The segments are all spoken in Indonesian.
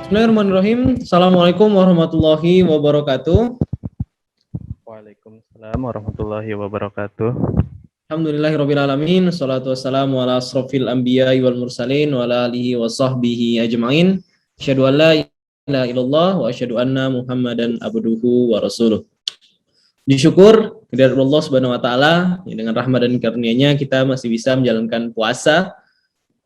Bismillahirrahmanirrahim. Assalamualaikum warahmatullahi wabarakatuh. Waalaikumsalam warahmatullahi wabarakatuh. Alhamdulillahirabbil alamin. Wassalatu wassalamu ala asrofil anbiya'i wal mursalin wa ala alihi wa sahbihi ajma'in. Asyhadu an la ilaha illallah wa asyhadu anna Muhammadan abduhu wa rasuluh. Disyukur kehadirat Allah Subhanahu wa taala dengan rahmat dan karunia-Nya kita masih bisa menjalankan puasa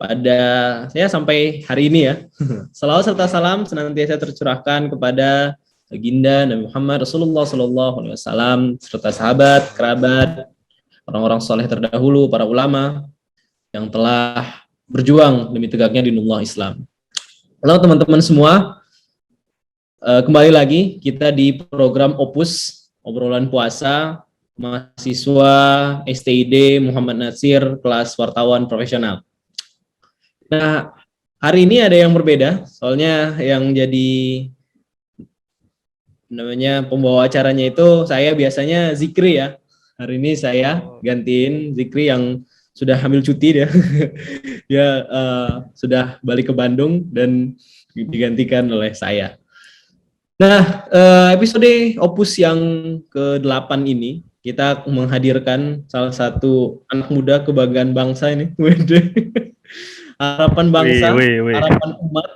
pada sampai hari ini ya. Salawat serta salam senantiasa tercurahkan kepada baginda Nabi Muhammad Rasulullah Sallallahu Alaihi Wasallam serta sahabat, kerabat, orang-orang soleh terdahulu, para ulama yang telah berjuang demi tegaknya dinullah Islam. Halo teman-teman semua, kembali lagi kita di program Opus obrolan puasa mahasiswa STID Muhammad Natsir kelas wartawan profesional. Nah, hari ini ada yang berbeda, soalnya yang jadi pembawa acaranya itu saya biasanya Zikri ya. Hari ini saya gantiin Zikri yang sudah ambil cuti dia. Dia sudah balik ke Bandung dan digantikan oleh saya. Nah, episode Opus yang ke-8 ini kita menghadirkan salah satu anak muda kebanggaan bangsa ini. Harapan bangsa, harapan umat.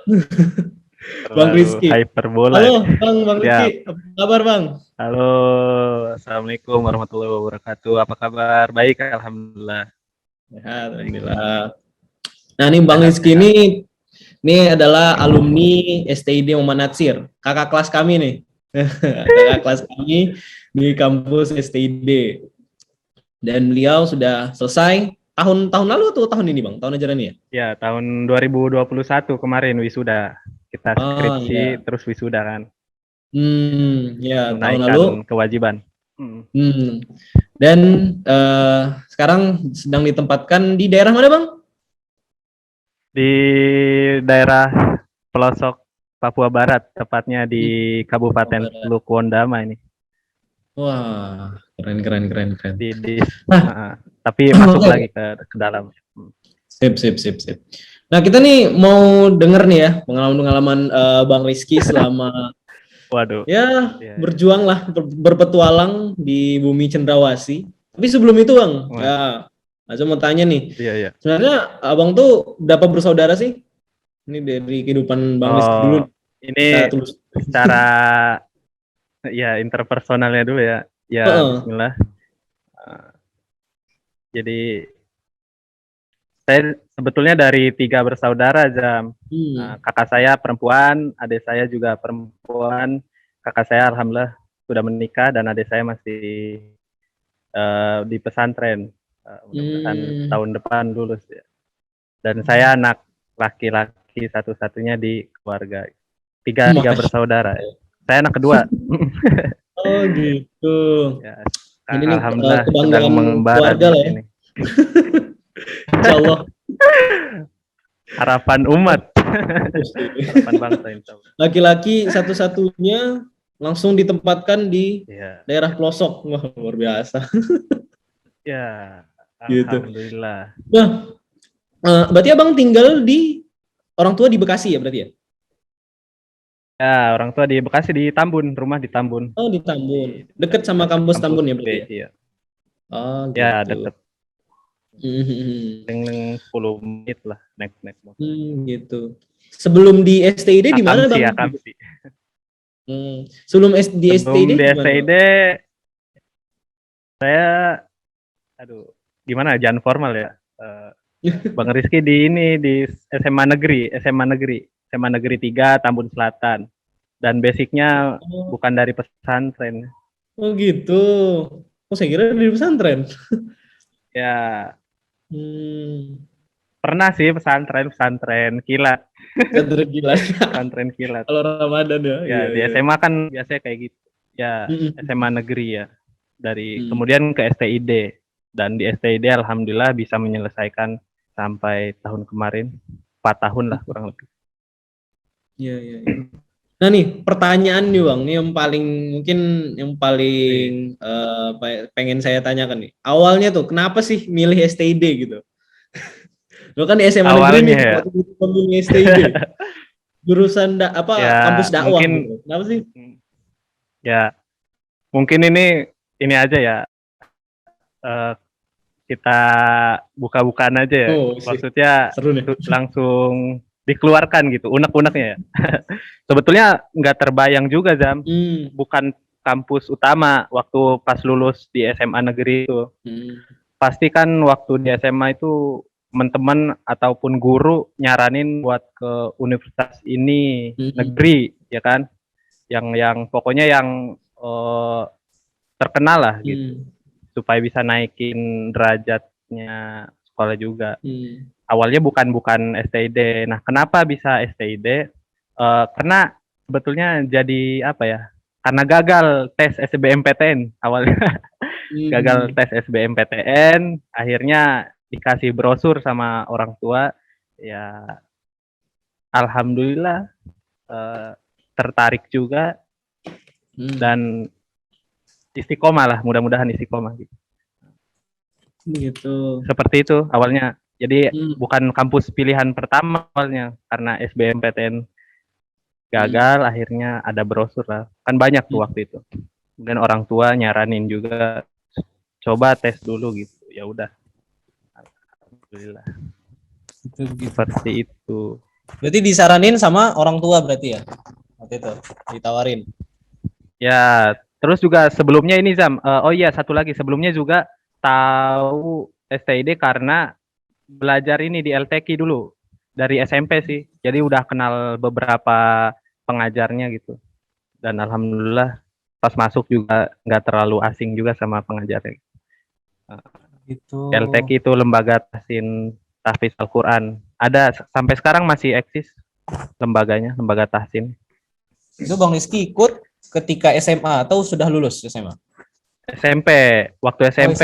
Bang Rizky. Hyperbola. Halo, Bang Rizky. Apa kabar, Bang? Halo, Assalamualaikum warahmatullahi wabarakatuh. Apa kabar? Baik, alhamdulillah. Sehat, alhamdulillah. Nah, ini Bang Rizky ini adalah alumni STID Muhammad Natsir, kakak kelas kami nih. Kakak kelas kami di kampus STID. Dan beliau sudah selesai tahun lalu atau tahun ini, Bang? Tahun ajaran ini ya? Ya, tahun 2021 kemarin wisuda. Kita skripsi terus wisuda kan. Ya, menaikkan tahun lalu kewajiban. Dan sekarang sedang ditempatkan di daerah mana, Bang? Di daerah pelosok Papua Barat, tepatnya di Kabupaten Lukuondama ini. Wah, keren. Tapi masuk lagi ke dalam. Sip. Nah, kita nih mau denger nih ya pengalaman Bang Rizky selama berjuang lah, berpetualang di bumi Cendrawasih. Tapi sebelum itu, Bang, saya mau tanya nih. Iya. Sebenarnya Abang tuh berapa bersaudara sih? Ini dari kehidupan Bang Rizky dulu. Ini secara interpersonalnya dulu ya. Ya, bismillah. Jadi saya sebetulnya dari 3 bersaudara, Jam. Kakak saya perempuan, adik saya juga perempuan. Kakak saya alhamdulillah sudah menikah dan adik saya masih di pesantren. Mudah-mudahan tahun depan lulus ya. Dan saya anak laki-laki satu-satunya di keluarga. Tiga bersaudara. Saya anak kedua. Oh gitu. Ya, alhamdulillah sedang mengembara di sini. Insyaallah. Harapan umat. Harapan bangsa insyaallah. Laki-laki satu-satunya langsung ditempatkan di daerah pelosok. Wah, luar biasa. Ya, alhamdulillah. Gitu. Nah, berarti Abang tinggal di orang tua di Bekasi ya berarti ya? Ya, orang tua di Bekasi, di Tambun, rumah di Tambun. Oh, di Tambun. Dekat sama kampus Tambun ya berarti ya? Iya. Oh, gitu. Ya, dekat. 10 menit lah naik motor. Gitu. Sebelum di STID di mana, Bang? Akamsi. Sebelum di STID di STID saya gimana? Jangan formal ya. Bang Rizky di SMA Negeri 3 Tambun Selatan. Dan basicnya bukan dari pesantren. Oh gitu. Oh, saya kira dari pesantren. Ya. Pernah sih pesantren kilat. Pesantren kilat. Kalau Ramadan ya. Ya, di SMA kan biasanya kayak gitu. Ya, SMA negeri ya. Kemudian ke STID. Dan di STID alhamdulillah bisa menyelesaikan sampai tahun kemarin. 4 tahun lah kurang lebih. Iya. Nah nih, pertanyaan nih Bang, ini yang paling pengen saya tanyakan nih. Awalnya tuh kenapa sih milih STID gitu? Lo kan di SMA negeri nih, waktu itu milih STID. jurusan Ya kampus dakwah mungkin gitu. Kenapa sih? ya mungkin ini aja ya, eh, kita buka-bukaan aja ya. Oh, sih. Maksudnya Seru nih. langsung dikeluarkan gitu, unek-uneknya ya. Sebetulnya nggak terbayang juga, Zam. Hmm. Bukan kampus utama waktu pas lulus di SMA negeri itu. Pasti kan waktu di SMA itu teman-teman ataupun guru nyaranin buat ke universitas ini Hmm. negeri, ya kan? Yang pokoknya yang terkenal lah gitu, Hmm. supaya bisa naikin derajatnya sekolah juga. Hmm. Awalnya bukan STID. Nah, kenapa bisa STID? Karena sebetulnya jadi apa ya? Karena gagal tes SBMPTN awalnya. Gagal Hmm. tes SBMPTN, akhirnya dikasih brosur sama orang tua. Ya, alhamdulillah eh, tertarik juga Hmm. dan istiqomah lah, mudah-mudahan istiqomah gitu. Gitu. Seperti itu awalnya. Jadi Hmm. bukan kampus pilihan pertama awalnya, karena SBMPTN Hmm. gagal, akhirnya ada brosur lah. Kan banyak tuh Hmm. waktu itu. Dan orang tua nyaranin juga, coba tes dulu gitu. Ya udah, alhamdulillah. Gitu. Seperti itu. Berarti disaranin sama orang tua berarti ya? Waktu itu ditawarin. Ya, terus juga sebelumnya ini Zam, oh iya satu lagi, sebelumnya juga tahu STID karena belajar ini di LTQ dulu dari SMP sih. Jadi udah kenal beberapa pengajarnya gitu. Dan alhamdulillah pas masuk juga nggak terlalu asing juga sama pengajarnya. Gitu. LTQ itu lembaga tahfiz Al-Quran. Ada sampai sekarang masih eksis lembaganya, lembaga tahsin. Itu Bang Rizky ikut ketika SMA atau sudah lulus SMA? SMP, waktu Oh, SMP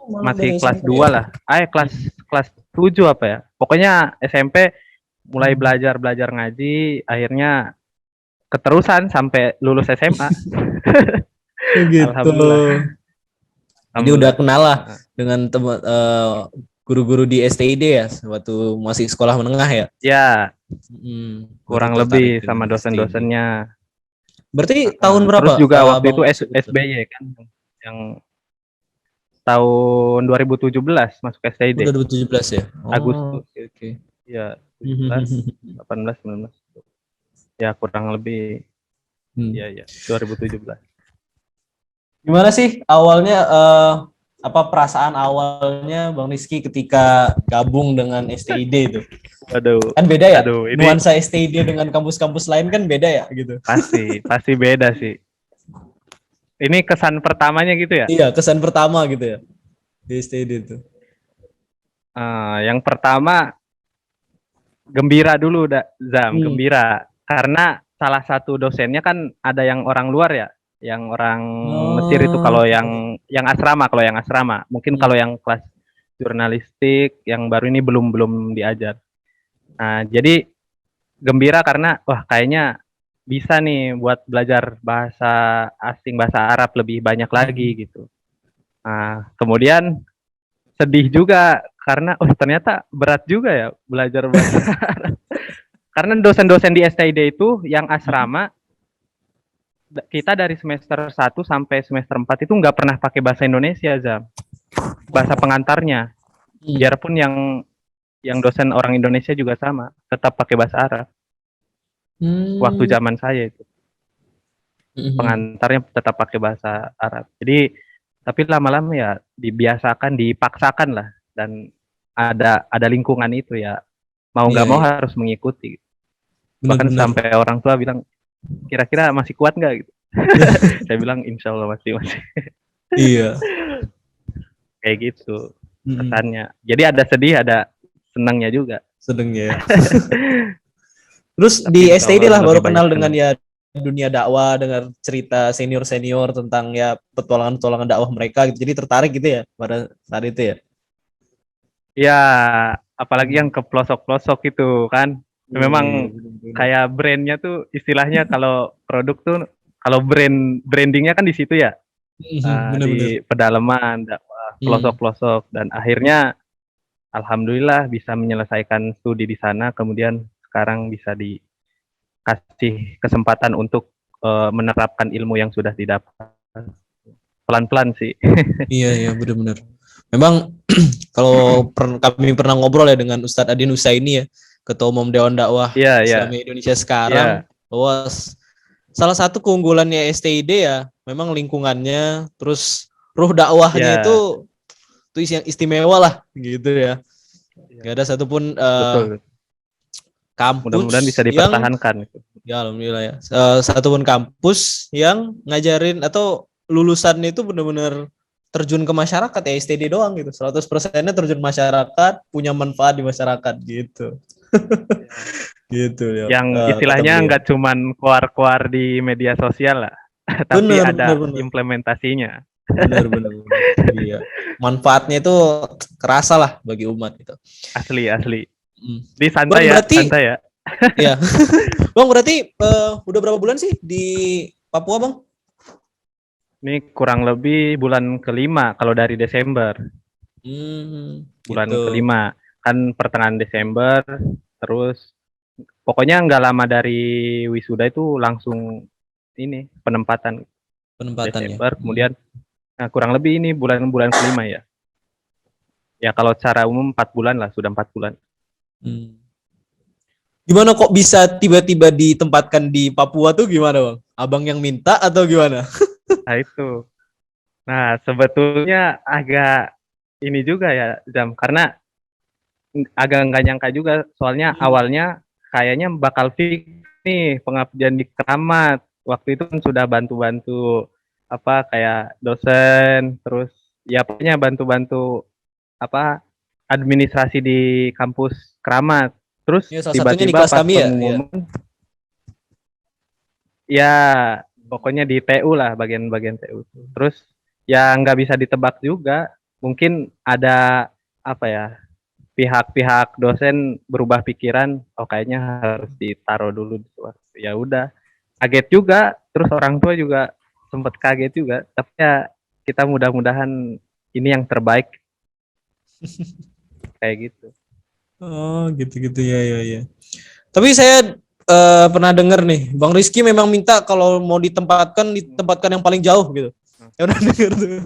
malah masih dari kelas SMP 2 ya? lah. Kelas 7 apa ya? Pokoknya SMP mulai belajar ngaji, akhirnya keterusan sampai lulus SMA. Oh gitu. Alhamdulillah. Jadi udah Alhamdulillah. kenal lah dengan guru-guru di STID ya waktu masih sekolah menengah ya. Ya, Baru kurang tertarik lebih sama dengan STID. dosen-dosennya. Berarti tahun Terus berapa juga waktu Bang itu Rizky ikut? SBY kan, yang tahun 2017 masuk STID. Udah 2017 ya? Oh, Agustus. oke oke. Ya, 17, 18, 19. Ya, kurang lebih. Ya, ya, 2017. Gimana sih awalnya perasaan awalnya Bang Rizky ketika gabung dengan STID itu? Aduh, Kan beda ya? aduh, ini Nuansa STID dengan kampus-kampus lain kan beda ya gitu. pasti beda sih. Ini kesan pertamanya gitu ya. Iya, kesan pertama gitu ya di STID itu. Yang pertama gembira dulu, Zam, gembira. Karena salah satu dosennya kan ada yang orang luar ya, yang orang Mesir itu, Oh. kalau yang asrama. Mungkin kalau yang kelas jurnalistik yang baru ini belum diajar. Nah, jadi gembira karena wah kayaknya bisa nih buat belajar bahasa asing, bahasa Arab lebih banyak lagi gitu. Nah, kemudian sedih juga karena ternyata berat juga ya belajar bahasa Arab. Karena dosen-dosen di STID itu yang asrama, kita dari semester 1 sampai semester 4 itu nggak pernah pakai bahasa Indonesia, Zam. Bahasa pengantarnya. Biarpun yang dosen orang Indonesia juga sama, tetap pakai bahasa Arab. Waktu zaman saya itu. Pengantarnya tetap pakai bahasa Arab. Jadi, tapi lama-lama ya dibiasakan, dipaksakan lah. Dan ada lingkungan itu ya. Mau nggak mau harus mengikuti. Bahkan Benar-benar. sampai orang tua bilang, kira-kira masih kuat nggak gitu. Saya bilang insya Allah masih. Iya. Kayak gitu kesannya. Jadi ada sedih, ada senangnya juga. Sedangnya ya. Terus Tapi di insya STID Allah lah baru lebih banyak kenal dengan senang. ya dunia dakwah, dengar cerita senior-senior tentang ya petualangan-petualangan dakwah mereka gitu. Jadi tertarik gitu ya pada saat itu ya. Ya, apalagi yang ke pelosok-pelosok itu kan. Memang kayak brandnya tuh istilahnya, kalau produk tuh, kalau brandingnya kan di situ ya, Benar-benar. di pedalaman, pelosok-pelosok, dan akhirnya alhamdulillah bisa menyelesaikan studi di sana, kemudian sekarang bisa kasih kesempatan untuk menerapkan ilmu yang sudah didapat. Pelan-pelan sih. Iya benar-benar. Memang kalau kami pernah ngobrol ya dengan Ustadz Adin Husaini ya, Ketua Umum Dewan Dakwah Islamiyah Indonesia sekarang, bahwa salah satu keunggulannya STID ya memang lingkungannya, terus ruh dakwahnya itu yang istimewa lah gitu ya. Gak ada satupun kampus mudah-mudahan bisa dipertahankan. Ya alhamdulillah ya. Satupun kampus yang ngajarin atau lulusan itu benar-benar terjun ke masyarakat ya, STD doang gitu. 100%-nya terjun masyarakat, punya manfaat di masyarakat gitu. Gitu ya. Yang istilahnya nggak cuman keluar-keluar di media sosial lah, tapi ada implementasinya. Benar. Iya. Manfaatnya itu kerasa lah bagi umat gitu. Asli. Di santai ya. Iya. Bang, berarti udah berapa bulan sih di Papua, Bang? Ini kurang lebih bulan kelima kalau dari Desember. Bulan kelima. Kan pertengahan Desember, terus pokoknya nggak lama dari wisuda itu langsung ini penempatan Desember, kemudian kurang lebih ini bulan kelima ya. Ya kalau secara umum 4 bulan lah, sudah 4 bulan. Gimana kok bisa tiba-tiba ditempatkan di Papua tuh gimana, Bang? Abang yang minta atau gimana? Nah itu. Nah sebetulnya agak ini juga ya, Jam, karena agak nggak nyangka juga, soalnya awalnya kayaknya bakal fix nih pengabdian di Keramat. Waktu itu kan sudah bantu-bantu apa kayak dosen, terus ya pokoknya bantu-bantu apa administrasi di kampus Keramat. Terus ya, tiba-tiba pas pengumuman ya pokoknya di TU lah, bagian-bagian TU. Terus ya nggak bisa ditebak juga, mungkin ada apa ya, pihak-pihak dosen berubah pikiran, oh kayaknya harus ditaruh dulu. Ya udah, kaget juga, terus orang tua juga sempat kaget juga, tapi ya kita mudah-mudahan ini yang terbaik. Kayak gitu. Oh gitu ya. Tapi saya pernah dengar nih, Bang Rizky memang minta kalau mau ditempatkan yang paling jauh gitu. Ya udah dengar tuh.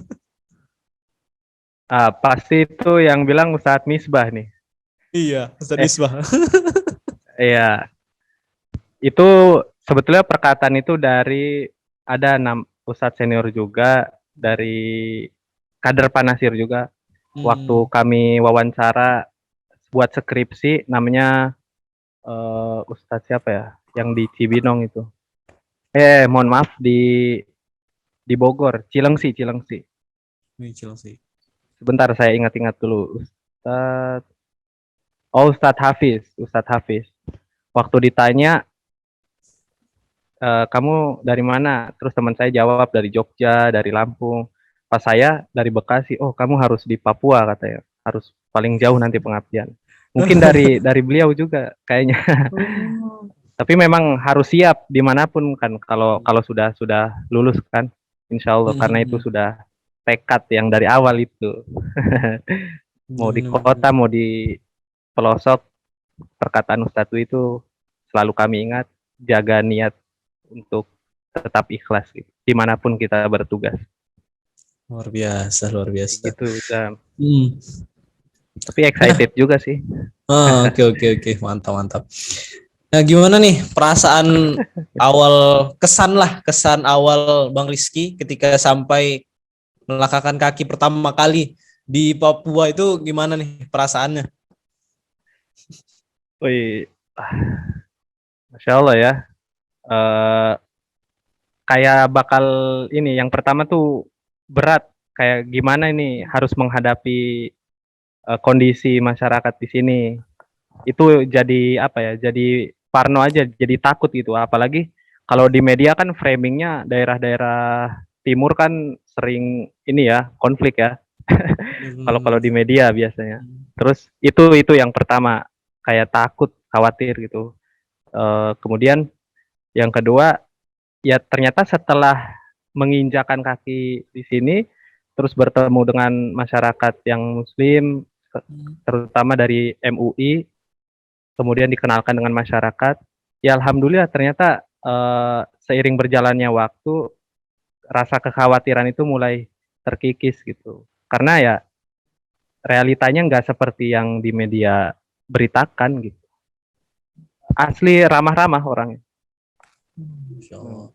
Pasti itu yang bilang Ustadz Misbah nih. Iya, Ustadz Misbah. Iya. Itu sebetulnya perkataan itu dari ada Ustadz senior juga, dari kader Panasir juga. Waktu kami wawancara buat skripsi, namanya Ustadz siapa ya, yang di Cibinong itu. Mohon maaf, di Bogor, Cilengsi. Sebentar saya ingat-ingat dulu. Ustadz Hafiz. Waktu ditanya, kamu dari mana? Terus teman saya jawab dari Jogja, dari Lampung. Pas saya dari Bekasi. Oh, kamu harus di Papua katanya. Harus paling jauh nanti pengabdian. Mungkin dari beliau juga kayaknya. Tapi memang harus siap dimanapun kan, kalau sudah lulus kan, insya Allah, karena itu sudah tekad yang dari awal itu. Mau di kota, mau di pelosok, perkataan Ustadz itu selalu kami ingat, jaga niat untuk tetap ikhlas gitu, dimanapun kita bertugas. Luar biasa. Itu tapi excited juga sih. Oke, mantap. Nah, gimana nih perasaan awal, kesan awal Bang Rizky ketika sampai melangkahkan kaki pertama kali di Papua itu gimana nih perasaannya? Wih, Masya Allah ya. Kayak bakal ini, yang pertama tuh berat. Kayak gimana ini harus menghadapi kondisi masyarakat di sini. Itu jadi apa ya? Jadi parno aja, jadi takut gitu. Apalagi kalau di media kan framingnya daerah-daerah timur kan sering ini ya, konflik ya. Kalau di media biasanya. Terus itu yang pertama, kayak takut, khawatir gitu. Kemudian yang kedua, ya ternyata setelah menginjakan kaki di sini, terus bertemu dengan masyarakat yang Muslim, terutama dari MUI, kemudian dikenalkan dengan masyarakat, ya alhamdulillah ternyata seiring berjalannya waktu rasa kekhawatiran itu mulai terkikis gitu. Karena ya realitanya nggak seperti yang di media beritakan gitu. Asli ramah-ramah orangnya. Masya Allah.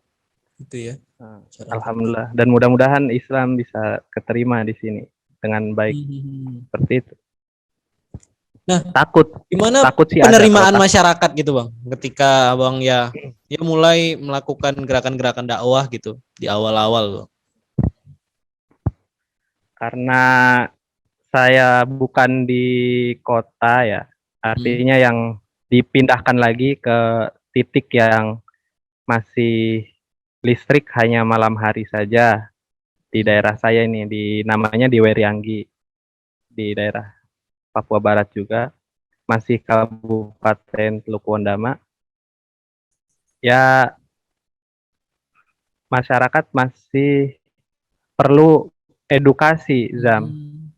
Itu ya. Nah, Cara alhamdulillah. Dan mudah-mudahan Islam bisa keterima di sini dengan baik seperti itu. Nah, Takut gimana sih ada penerimaan kalau masyarakat gitu bang, ketika abang ya mulai melakukan gerakan-gerakan dakwah gitu di awal-awal bang. karena saya bukan di kota ya, artinya yang dipindahkan lagi ke titik yang masih listrik hanya malam hari saja di daerah saya ini, namanya di Werianggi, di daerah Papua Barat juga, masih Kabupaten Teluk Wondama. Ya masyarakat masih perlu edukasi, Zam.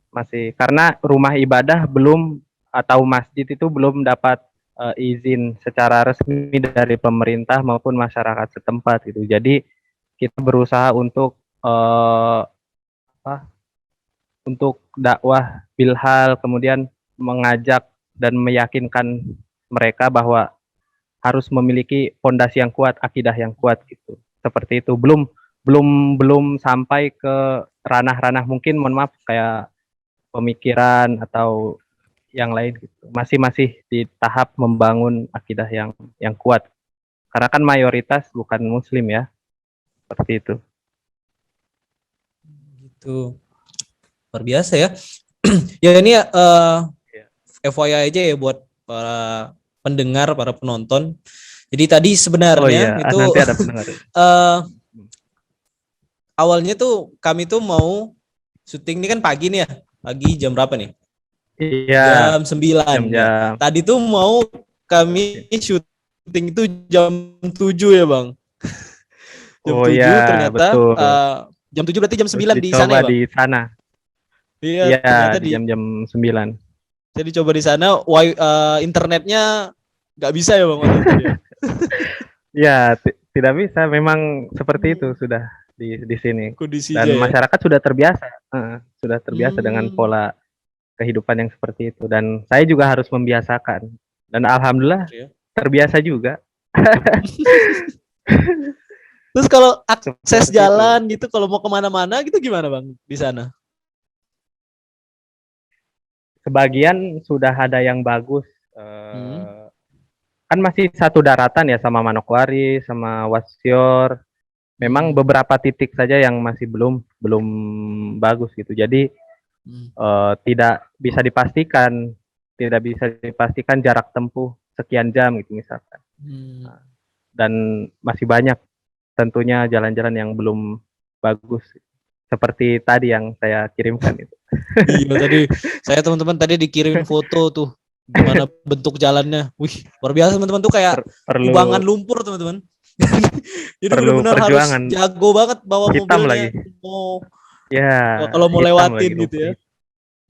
Masih karena rumah ibadah belum atau masjid itu belum dapat izin secara resmi dari pemerintah maupun masyarakat setempat gitu. Jadi kita berusaha untuk untuk dakwah bilhal, kemudian mengajak dan meyakinkan mereka bahwa harus memiliki fondasi yang kuat, akidah yang kuat gitu. Seperti itu. Belum sampai ke ranah-ranah mungkin mohon maaf kayak pemikiran atau yang lain gitu. Masih di tahap membangun akidah yang kuat. Karena kan mayoritas bukan muslim ya. Seperti itu. Gitu. Luar biasa ya. Ya ini FYI aja ya buat para pendengar, para penonton. Jadi tadi sebenarnya itu nanti ada pendengar. Awalnya tuh kami tuh mau syuting ini kan pagi nih ya. Pagi jam berapa nih? Iya. Jam 9. Jam. Ya. Tadi tuh mau kami syuting itu jam 7 ya, Bang. Jam 7 ternyata betul. Jam 7 berarti jam 9 di sana ya, Bang? Di sana. Iya, ternyata di jam 9. Jadi coba di sana internetnya nggak bisa ya, Bang? Ya, tidak bisa. Memang seperti itu sudah di sini. Kondisinya, dan masyarakat sudah terbiasa dengan pola kehidupan yang seperti itu. Dan saya juga harus membiasakan. Dan alhamdulillah terbiasa juga. Terus kalau akses jalan gitu, kalau mau kemana-mana gitu gimana Bang di sana? Sebagian sudah ada yang bagus. Kan masih satu daratan ya sama Manokwari, sama Wasior. Memang beberapa titik saja yang masih belum bagus gitu. Jadi tidak bisa dipastikan jarak tempuh sekian jam gitu misalkan. Dan masih banyak tentunya jalan-jalan yang belum bagus seperti tadi yang saya kirimkan itu. Iya tadi saya teman-teman tadi dikirimin foto tuh gimana bentuk jalannya. Wih, luar biasa teman-teman tuh kayak kubangan lumpur teman-teman. Jadi benar-benar harus jago banget bawa hitam mobilnya. Lagi. Kalau mau lewatin gitu ya.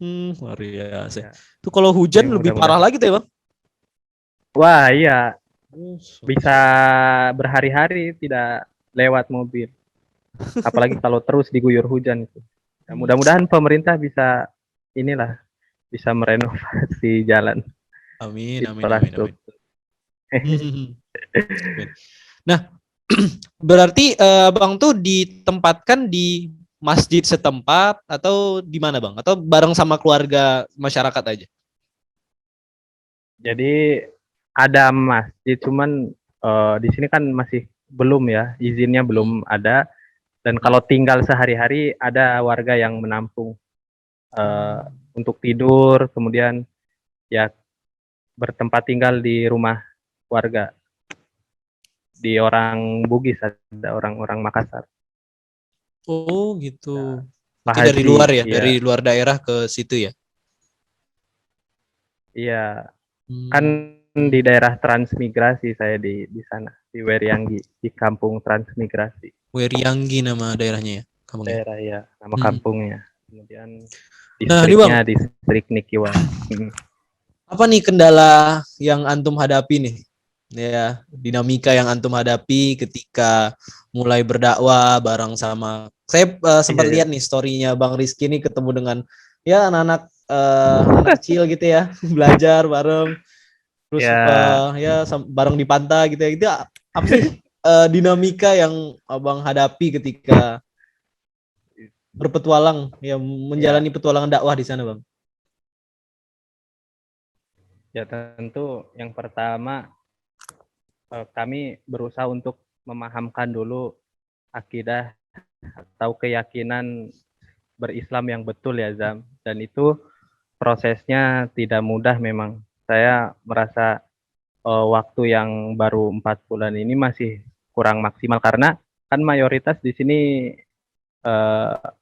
Luar biasa. Tuh kalau hujan lebih parah lagi tuh ya, Bang. Wah, iya. Bisa berhari-hari tidak lewat mobil. Apalagi kalau terus diguyur hujan itu. Ya, mudah-mudahan pemerintah bisa merenovasi jalan. Amin. Nah, berarti Bang tuh ditempatkan di masjid setempat atau di mana Bang? Atau bareng sama keluarga masyarakat aja? Jadi ada masjid, cuman di sini kan masih belum ya, izinnya belum ada. Dan kalau tinggal sehari-hari ada warga yang menampung untuk tidur, kemudian ya bertempat tinggal di rumah warga. Di orang Bugis, ada orang Makassar. Oh gitu. Nah, dari luar ya, dari luar daerah ke situ ya? Iya, kan di daerah transmigrasi saya di sana, di Werianggi, di kampung transmigrasi. Werianggi nama daerahnya ya? Kampungnya. Daerah ya, nama kampungnya. Kemudian distriknya distrik Nikiwa. Apa nih kendala yang antum hadapi nih ya dinamika yang antum hadapi ketika mulai berdakwah bareng sama saya sempat lihat nih story-nya Bang Rizky nih ketemu dengan ya anak-anak kecil gitu ya belajar bareng terus ya bareng di pantai gitu ya itu apa sih dinamika yang abang hadapi ketika berpetualang ya menjalani petualangan dakwah di sana bang? Ya tentu yang pertama kami berusaha untuk memahamkan dulu akidah atau keyakinan berislam yang betul ya Zam, dan itu prosesnya tidak mudah memang. Saya merasa waktu yang baru 4 bulan ini masih kurang maksimal karena kan mayoritas di sini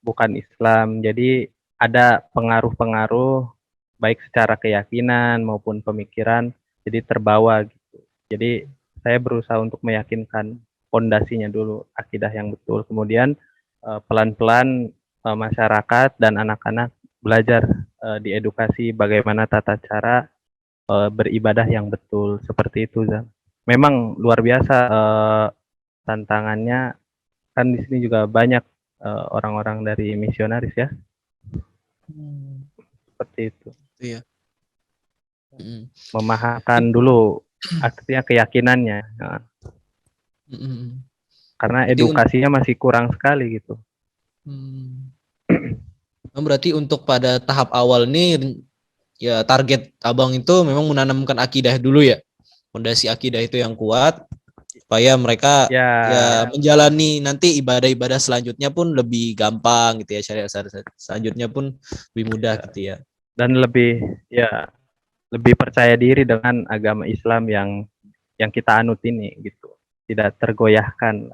bukan Islam, jadi ada pengaruh-pengaruh baik secara keyakinan maupun pemikiran, jadi terbawa gitu. Jadi saya berusaha untuk meyakinkan pondasinya dulu, akidah yang betul. Kemudian pelan-pelan masyarakat dan anak-anak belajar diedukasi bagaimana tata cara beribadah yang betul, seperti itu Zam. Memang luar biasa tantangannya, kan di sini juga banyak orang-orang dari misionaris ya. Seperti itu. Iya. Memahamkan dulu artinya keyakinannya. Nah, karena edukasinya masih kurang sekali gitu. Berarti untuk pada tahap awal ini ya target abang itu memang menanamkan akidah dulu ya, fondasi akidah itu yang kuat supaya mereka ya menjalani nanti ibadah-ibadah selanjutnya pun lebih gampang gitu ya, syariat selanjutnya pun lebih mudah gitu ya. Dan lebih percaya diri dengan agama Islam yang kita anut ini gitu, tidak tergoyahkan.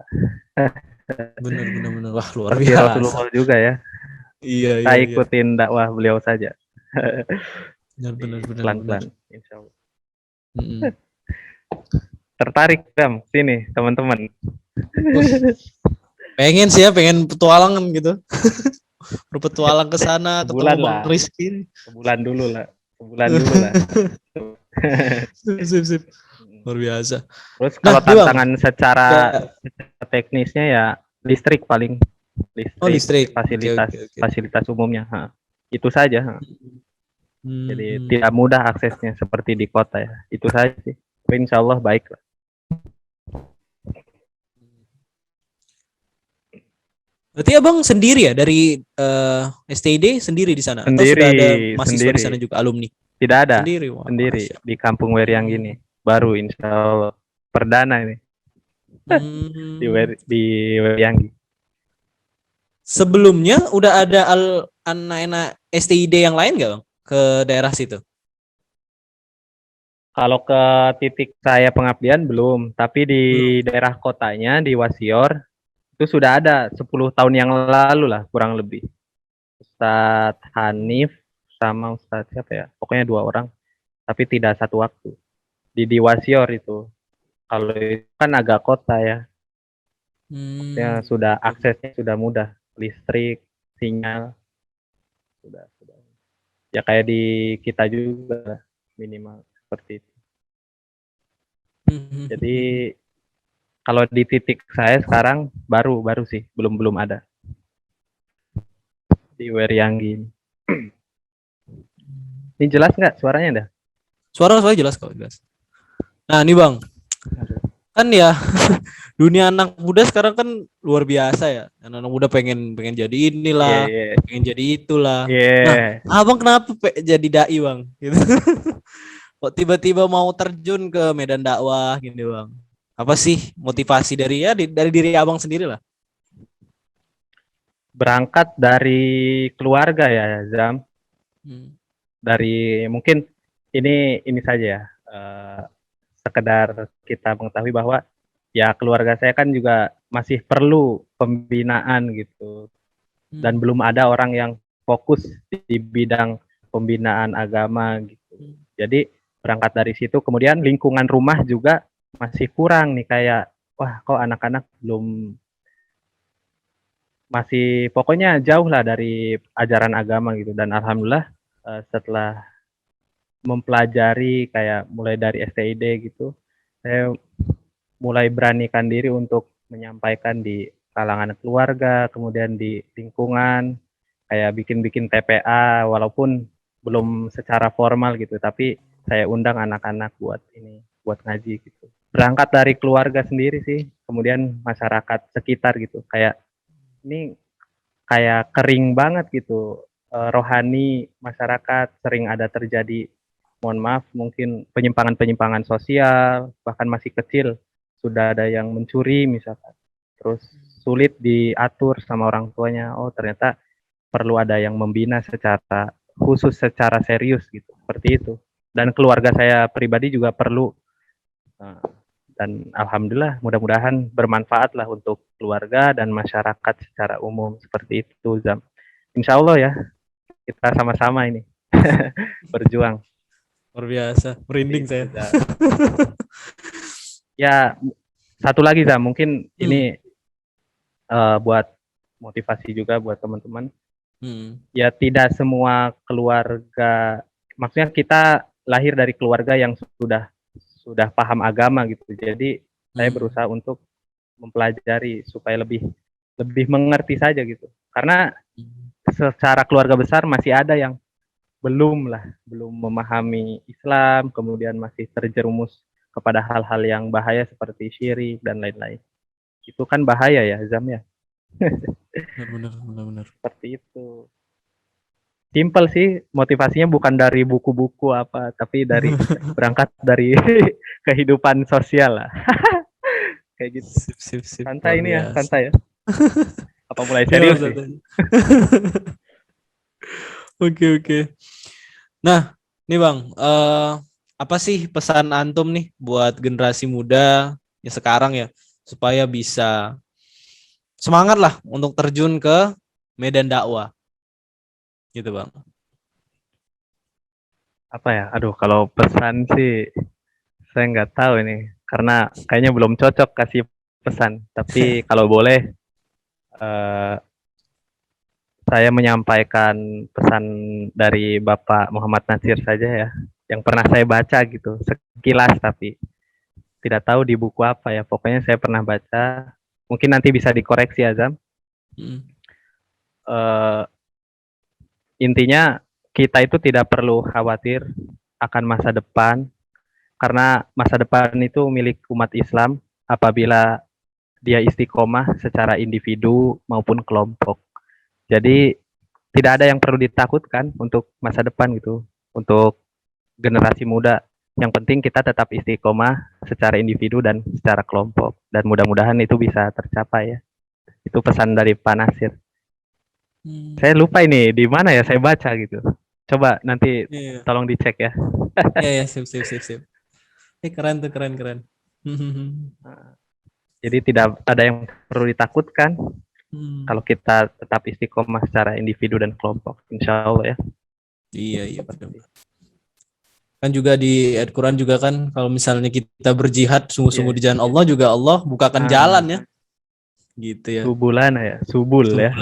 Benar. Wah luar biasa. Rasulullah juga ya. Iya. Saya ikutin dakwah beliau saja. Benar. Pelan-pelan, insya Allah. Tertarik Bang sini teman-teman? Pengen sih ya, pengen petualangan gitu. Berpetualang ke sana ketemu Bang Rizky. Sebulan dulu lah. Sip. Luar biasa. Terus kalau tantangan secara teknisnya ya listrik paling. Listrik. Fasilitas umumnya. Itu saja. Jadi tidak mudah aksesnya seperti di kota ya. Itu saja sih. Tapi insya Allah baik lah. Berarti abang sendiri ya dari STID sendiri di sana? Atau sudah ada mahasiswa di sana juga, alumni? Tidak ada. Sendiri di Kampung Weryang gini. Baru insya Allah perdana ini. Di Weryang. Sebelumnya udah ada anak-anak STID yang lain nggak bang ke daerah situ? Kalau ke titik saya pengabdian belum, tapi di daerah kotanya di Wasior itu sudah ada 10 tahun yang lalu lah kurang lebih. Ustadz Hanif sama Ustadz siapa ya? Pokoknya 2 orang, tapi tidak satu waktu. Di Wasior itu. Kalau itu kan agak kota ya. Ya sudah aksesnya sudah mudah, listrik, sinyal sudah. Ya kayak di kita juga minimal seperti itu. Jadi kalau di titik saya sekarang baru sih, belum ada di Weryanggi. Ini jelas nggak suaranya dah? Suara jelas kok, jelas. Nah ini bang, kan ya dunia anak muda sekarang kan luar biasa ya. Anak muda pengen jadi inilah, pengen jadi itulah. Nah, abang kenapa jadi dai bang? Gitu. Kok tiba-tiba mau terjun ke medan dakwah gini bang? Apa sih motivasi dari diri abang sendiri lah? Berangkat dari keluarga ya Zam. Dari mungkin ini saja ya. Sekedar kita mengetahui bahwa ya keluarga saya kan juga masih perlu pembinaan gitu. Dan belum ada orang yang fokus di bidang pembinaan agama gitu. Jadi berangkat dari situ, kemudian lingkungan rumah juga masih kurang nih, kayak wah kok anak-anak belum, masih pokoknya jauh lah dari ajaran agama gitu. Dan alhamdulillah setelah mempelajari kayak mulai dari STID gitu, saya mulai beranikan diri untuk menyampaikan di kalangan keluarga, kemudian di lingkungan, kayak bikin-bikin TPA, walaupun belum secara formal gitu, tapi saya undang anak-anak buat ngaji gitu. Berangkat dari keluarga sendiri sih, kemudian masyarakat sekitar gitu, kayak ini kayak kering banget gitu, rohani masyarakat sering ada terjadi, mohon maaf, mungkin penyimpangan-penyimpangan sosial, bahkan masih kecil sudah ada yang mencuri misalkan, terus sulit diatur sama orang tuanya. Oh, ternyata perlu ada yang membina secara khusus, secara serius gitu, seperti itu. Dan keluarga saya pribadi juga perlu. Dan alhamdulillah, mudah-mudahan bermanfaat lah untuk keluarga dan masyarakat secara umum, seperti itu, Zam. Insya Allah ya, kita sama-sama ini berjuang. Luar biasa, merinding Itu, saya. Zam. Ya, satu lagi, Zam, mungkin ini buat motivasi juga buat teman-teman. Ya, tidak semua keluarga, maksudnya kita lahir dari keluarga yang sudah paham agama gitu. Jadi saya berusaha untuk mempelajari supaya lebih mengerti saja gitu. Karena secara keluarga besar masih ada yang belum memahami Islam, kemudian masih terjerumus kepada hal-hal yang bahaya seperti syirik dan lain-lain. Itu kan bahaya ya, Zam ya. Benar. Seperti itu. Simple sih, motivasinya bukan dari buku-buku apa, tapi dari berangkat dari kehidupan sosial lah. Kayak gitu. Sip. Santai ini ya, santai ya. Apa mulai serius sih? Oke. Nah, nih Bang, apa sih pesan antum nih buat generasi muda ya sekarang ya, supaya bisa semangat lah untuk terjun ke medan dakwah, gitu Bang. Apa ya? Aduh, kalau pesan sih saya nggak tahu ini, karena kayaknya belum cocok kasih pesan. Tapi kalau boleh, saya menyampaikan pesan dari Bapak Muhammad Nasir saja ya, yang pernah saya baca gitu, sekilas tapi tidak tahu di buku apa ya. Pokoknya saya pernah baca, mungkin nanti bisa dikoreksi Azam. Intinya kita itu tidak perlu khawatir akan masa depan, karena masa depan itu milik umat Islam apabila dia istiqomah secara individu maupun kelompok. Jadi tidak ada yang perlu ditakutkan untuk masa depan gitu, untuk generasi muda. Yang penting kita tetap istiqomah secara individu dan secara kelompok, dan mudah-mudahan itu bisa tercapai ya. Itu pesan dari Pak Nasir. Saya lupa ini di mana ya saya baca gitu. Coba nanti tolong dicek ya. Iya, sip. Keren tuh, keren. Jadi tidak ada yang perlu ditakutkan kalau kita tetap istiqomah secara individu dan kelompok, insya Allah ya. Iya betul. Kan juga di ayat Quran juga kan, kalau misalnya kita berjihad sungguh-sungguh di jalan Allah, juga Allah bukakan jalan ya. Gitu ya. Subulana ya, subul ya.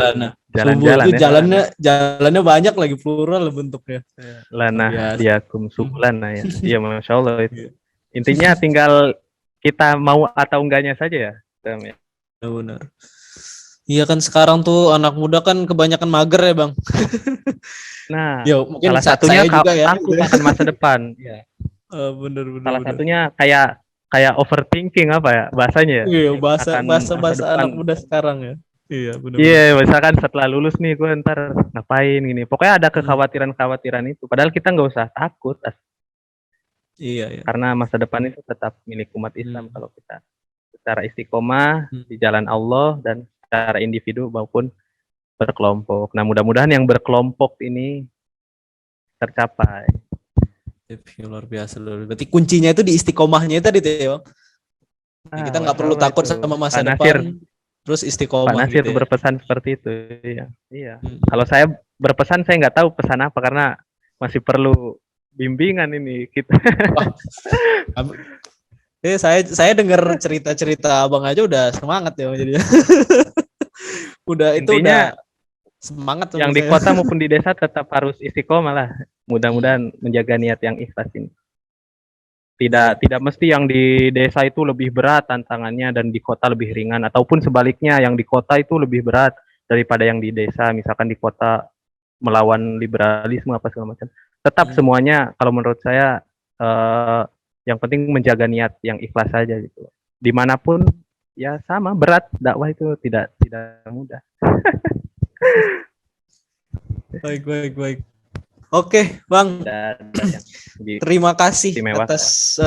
Jalan-jalan ya. Jalannya banyak lagi, plural bentuknya. Lana diakum subulana ya. Iya, Masya Allah itu. Intinya tinggal kita mau atau enggaknya saja ya. Benar. Iya kan sekarang tuh anak muda kan kebanyakan mager ya Bang. Nah, yo, mungkin salah satunya juga ya, takut akan masa depan. Ya. Bener. Salah satunya kayak overthinking apa ya bahasanya ya? Iya, bahasa anak muda sekarang ya. Iya, benar. Iya, misalkan setelah lulus nih gue ntar ngapain gini. Pokoknya ada kekhawatiran itu. Padahal kita nggak usah takut. Iya. Karena masa depan itu tetap milik umat Islam kalau kita secara istiqomah di jalan Allah dan secara individu maupun berkelompok. Nah, mudah-mudahan yang berkelompok ini tercapai. Luar biasa. Berarti kuncinya itu di istiqomahnya tadi ya, Bang. Kita nggak perlu takut sama masa depan, terus istiqomah. Pak Nasir gitu ya. Berpesan seperti itu. Iya. Kalau saya berpesan, saya nggak tahu pesan apa, karena masih perlu bimbingan ini kita. Saya dengar cerita-cerita abang aja udah semangat ya jadi. Intinya, udah semangat. Yang di kota maupun di desa tetap harus istiqomah lah. Mudah-mudahan menjaga niat yang ikhlas ini. Tidak mesti yang di desa itu lebih berat tantangannya dan di kota lebih ringan, ataupun sebaliknya yang di kota itu lebih berat daripada yang di desa. Misalkan di kota melawan liberalisme apa segala macam. Tetap semuanya kalau menurut saya yang penting menjaga niat yang ikhlas saja gitu. Dimanapun ya sama, berat, dakwah itu tidak mudah. Baik. Oke, Bang. Terima kasih atas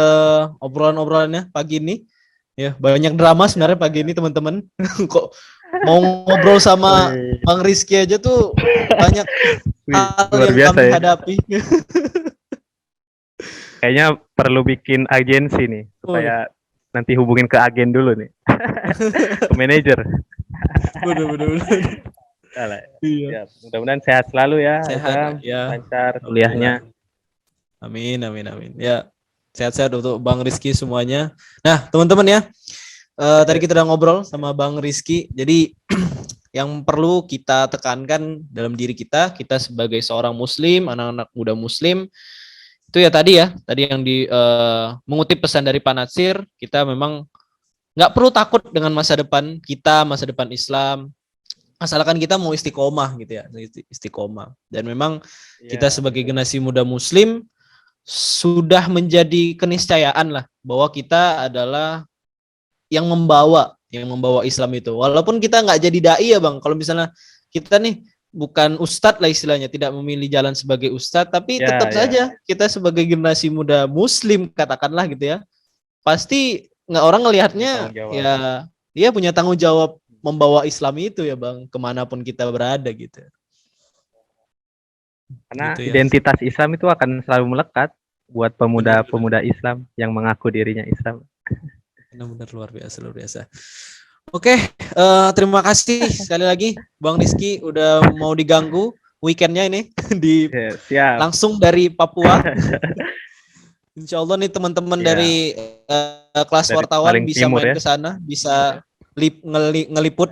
obrolan-obrolannya pagi ini. Ya, banyak drama sebenarnya pagi ini, teman-teman. Kok mau ngobrol sama Bang Rizky aja tuh banyak hal yang kami hadapi. Kayaknya perlu bikin agensi nih supaya nanti hubungin ke agen dulu nih. Ke manajer. Bener. Iya. Ya, mudah-mudahan sehat selalu ya. Sehat ya. Lancar kuliahnya. Amin. Ya, sehat-sehat untuk Bang Rizky semuanya. Nah, teman-teman ya, tadi kita udah ngobrol sama Bang Rizky. Jadi yang perlu kita tekankan dalam diri kita sebagai seorang Muslim, anak-anak muda Muslim, itu ya tadi yang mengutip pesan dari Pak Natsir, kita memang nggak perlu takut dengan masa depan kita, masa depan Islam. Asalkan kita mau istiqomah gitu ya, istiqomah. Dan memang kita sebagai generasi muda Muslim sudah menjadi keniscayaan lah bahwa kita adalah yang membawa Islam itu. Walaupun kita nggak jadi dai ya Bang, kalau misalnya kita nih bukan ustadz lah istilahnya, tidak memilih jalan sebagai ustadz, tapi tetap saja kita sebagai generasi muda Muslim katakanlah gitu ya, pasti nggak orang ngelihatnya ya punya tanggung jawab membawa Islam itu ya Bang, kemanapun kita berada gitu. Karena gitu ya, identitas Islam itu akan selalu melekat buat pemuda-pemuda Islam yang mengaku dirinya Islam. Benar-benar luar biasa. Oke, terima kasih sekali lagi Bang Rizky udah mau diganggu weekendnya ini langsung dari Papua. Insya Allah nih teman-teman dari kelas wartawan bisa main ke sana, bisa ngeliput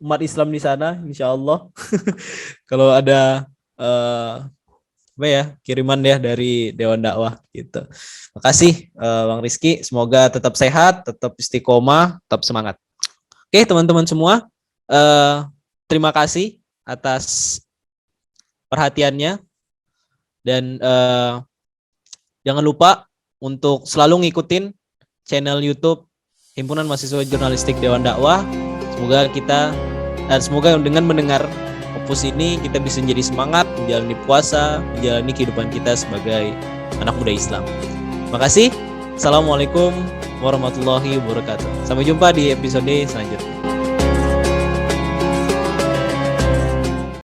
umat Islam di sana, insya Allah. Kalau ada kiriman ya dari Dewan Dakwah gitu. Makasih Bang Rizky, semoga tetap sehat, tetap istiqomah, tetap semangat. Oke teman-teman semua, terima kasih atas perhatiannya dan jangan lupa untuk selalu ngikutin channel YouTube Himpunan Mahasiswa Jurnalistik Dewan Dakwah. Semoga dengan mendengar opus ini kita bisa menjadi semangat menjalani puasa, menjalani kehidupan kita sebagai anak muda Islam. Terima kasih. Assalamualaikum warahmatullahi wabarakatuh. Sampai jumpa di episode selanjutnya.